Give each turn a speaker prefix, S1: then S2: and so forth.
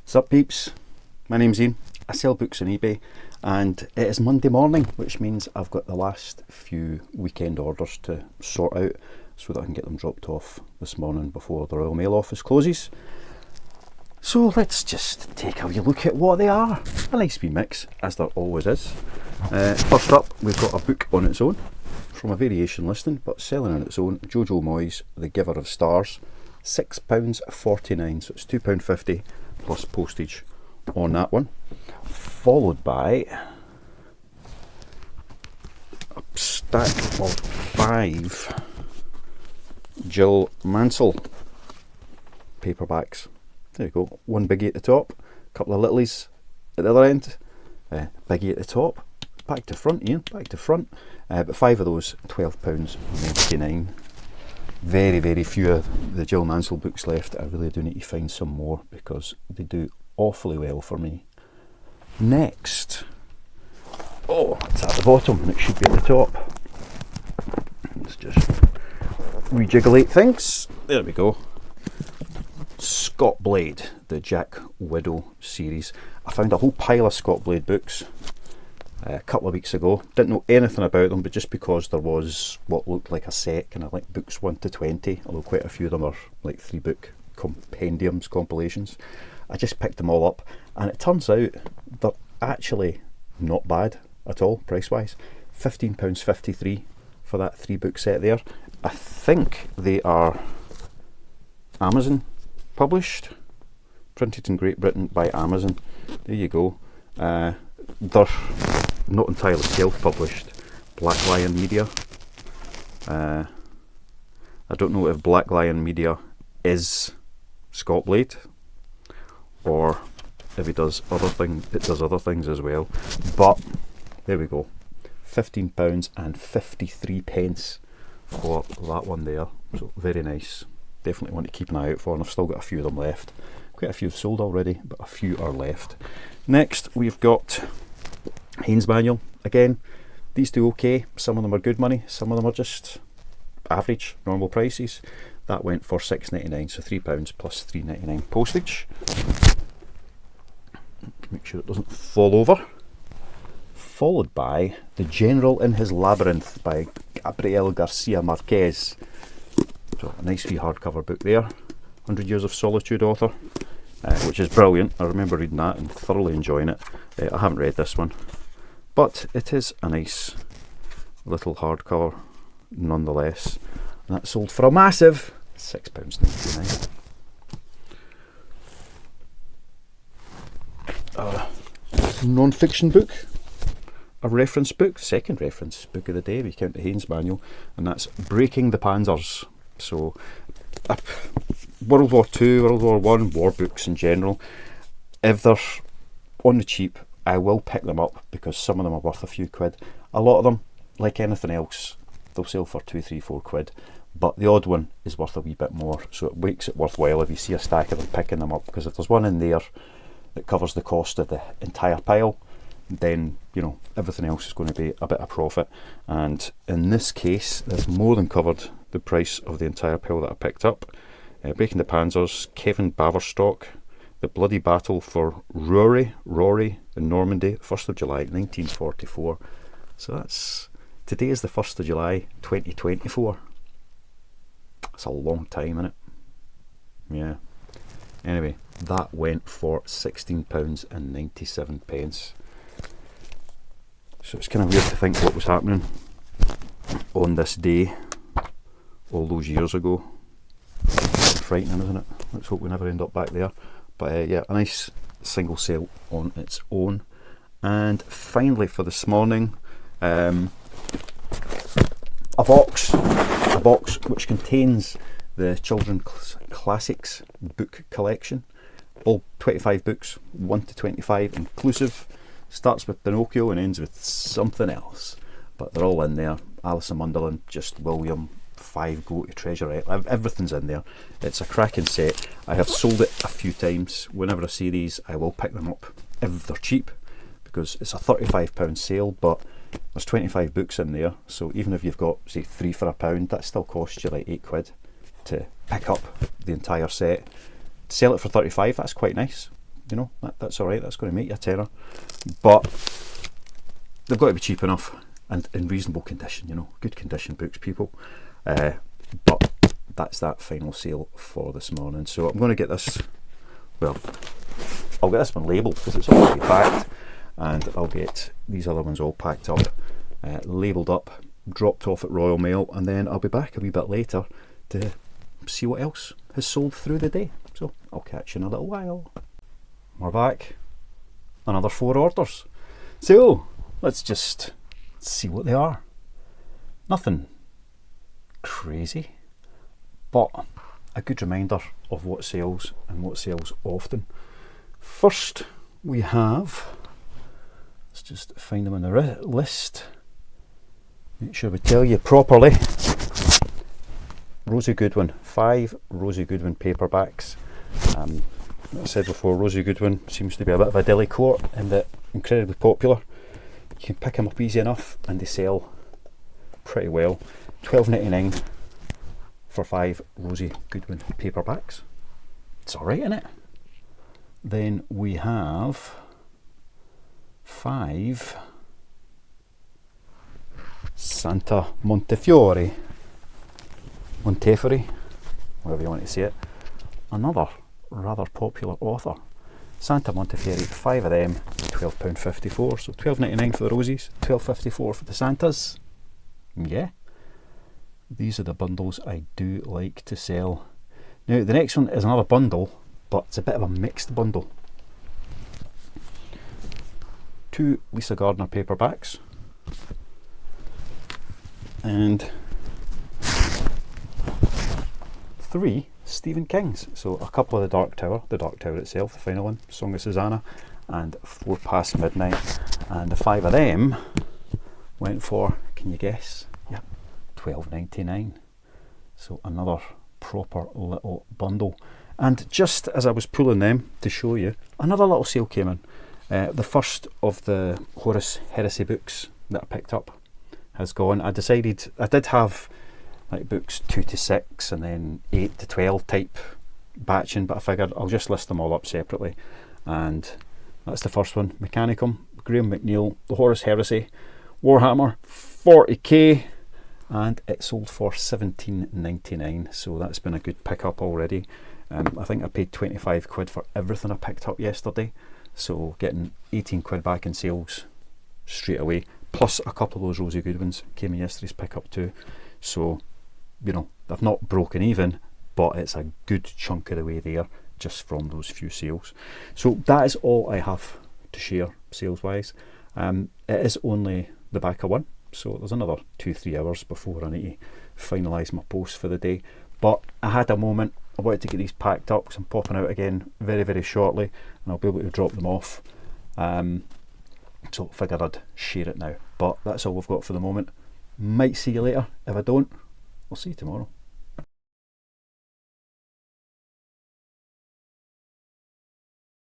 S1: Sup peeps, my name's Ian, I sell books on eBay and it is Monday morning, which means I've got the last few weekend orders to sort out so that I can get them dropped off this morning before the Royal Mail office closes. So let's just take a wee look at what they are. A nice wee mix, as there always is. First up, we've got a book on its own from a variation listing, but selling on its own, Jojo Moyes, The Giver of Stars, £6.49, so it's £2.50 plus postage on that one, followed by a stack of 5 Jill Mansell paperbacks. There you go, one biggie at the top, a couple of littlies at the other end, biggie at the top, back to front, Ian, back to front, but 5 of those, £12.99. Very, very few of the Jill Mansell books left. I really do need to find some more because they do awfully well for me. Next, oh, it's at the bottom and it should be at the top. Let's just rejigglate things. There we go. Scott Blade, the Jack Widow series. I found a whole pile of Scott Blade books a couple of weeks ago. Didn't know anything about them, but just because there was what looked like a set, kind of like books 1 to 20, although quite a few of them are like 3-book compendiums, compilations, I just picked them all up, and it turns out they're actually not bad at all price wise. £15.53 for that 3-book set there. I think they are Amazon published, printed in Great Britain by Amazon. There you go. They're not entirely self-published. Black Lion Media. I don't know if Black Lion Media is Scott Blade, or if he does other things. It does other things as well. But there we go. £15.53 for that one there. So very nice. Definitely want to keep an eye out for, and I've still got a few of them left. Quite a few have sold already, but a few are left. Next, we've got Haynes Manual. Again, these do okay. Some of them are good money, some of them are just average, normal prices. That went for £6.99, so £3 plus £3.99 postage. Make sure it doesn't fall over. Followed by The General in His Labyrinth by Gabriel Garcia Marquez. So a nice wee hardcover book there. 100 Years of Solitude author, which is brilliant. I remember reading that and thoroughly enjoying it. I haven't read this one, but it is a nice little hardcover nonetheless. And that sold for a massive £6.99. Non-fiction book, a reference book, second reference book of the day if you count the Haynes Manual, and that's Breaking the Panzers. So World War II, World War I, war books in general, if they're on the cheap, I will pick them up because some of them are worth a few quid. A lot of them, like anything else, they'll sell for 2, 3, 4 quid, but the odd one is worth a wee bit more, so it makes it worthwhile if you see a stack of them picking them up, because if there's one in there that covers the cost of the entire pile, then you know everything else is going to be a bit of profit. And in this case, they've more than covered the price of the entire pile that I picked up. Breaking the Panzers, Kevin Baverstock, The Bloody Battle for Rory in Normandy, 1st of July 1944. So that's, today is the 1st of July 2024. That's a long time, isn't it? Yeah. Anyway, that went for £16.97. So it's kind of weird to think what was happening on this day all those years ago. Frightening, isn't it? Let's hope we never end up back there. But yeah, a nice single sale on its own. And finally for this morning, a box which contains the Children's Classics book collection. All 25 books, 1 to 25 inclusive. Starts with Pinocchio and ends with something else, but they're all in there. Alice in Wonderland, Just William, 5 Go to Treasure Island, everything's in there. It's a cracking set. I have sold it a few times. Whenever I see these, I will pick them up if they're cheap, because it's a £35 sale, but there's 25 books in there, so even if you've got, say, 3 for £1, that still costs you like 8 quid to pick up the entire set. Sell it for 35, that's quite nice. you know, that's all right. That's going to make you a tenner, but they've got to be cheap enough and in reasonable condition, you know, good condition books, people. But that's that final sale for this morning. So I'm going to get this, well, I'll get this one labelled because it's already packed, and I'll get these other ones all packed up, labelled up, dropped off at Royal Mail, and then I'll be back a wee bit later to see what else has sold through the day. So I'll catch you in a little while. We're back, another 4 orders. So let's just see what they are. Nothing crazy, but a good reminder of what sells and what sells often. First we have, let's just find them on the list, make sure we tell you properly. Rosie Goodwin, 5 Rosie Goodwin paperbacks. Like I said before, Rosie Goodwin seems to be a bit of a deliqueur and that incredibly popular. You can pick them up easy enough and they sell pretty well. £12.99 for 5 Rosie Goodwin paperbacks. It's alright, isn't it? Then we have 5 Santa Montefiore, whatever you want to say it. Another rather popular author. Santa Montefiore, 5 of them, £12.54. So £12.99 for the Rosies, £12.54 for the Santas. Yeah, these are the bundles I do like to sell. Now the next one is another bundle, but it's a bit of a mixed bundle. 2 Lisa Gardner paperbacks and 3 Stephen Kings. So a couple of the Dark Tower itself, the final one, Song of Susanna, and 4 Past Midnight, and the 5 of them went for, can you guess? Yeah, £12.99. So another proper little bundle. And just as I was pulling them to show you, another little sale came in. The first of the Horus Heresy books that I picked up has gone. I decided, I did have like books 2 to 6 and then 8 to 12 type batching, but I figured I'll just list them all up separately. And that's the first one, Mechanicum, Graham McNeil, the Horus Heresy, Warhammer, 40k, and it sold for £17.99. So that's been a good pickup already. I think I paid 25 quid for everything I picked up yesterday, so getting 18 quid back in sales straight away, plus a couple of those Rosie Goodwins came in yesterday's pickup too. So, you know, they've not broken even, but it's a good chunk of the way there just from those few sales. So that is all I have to share sales wise. It is only the back of one, so there's another 2-3 hours before I need to finalise my post for the day. But I had a moment, I wanted to get these packed up because I'm popping out again very, very shortly, and I'll be able to drop them off. So I figured I'd share it now. But that's all we've got for the moment. Might see you later. If I don't, I'll see you tomorrow.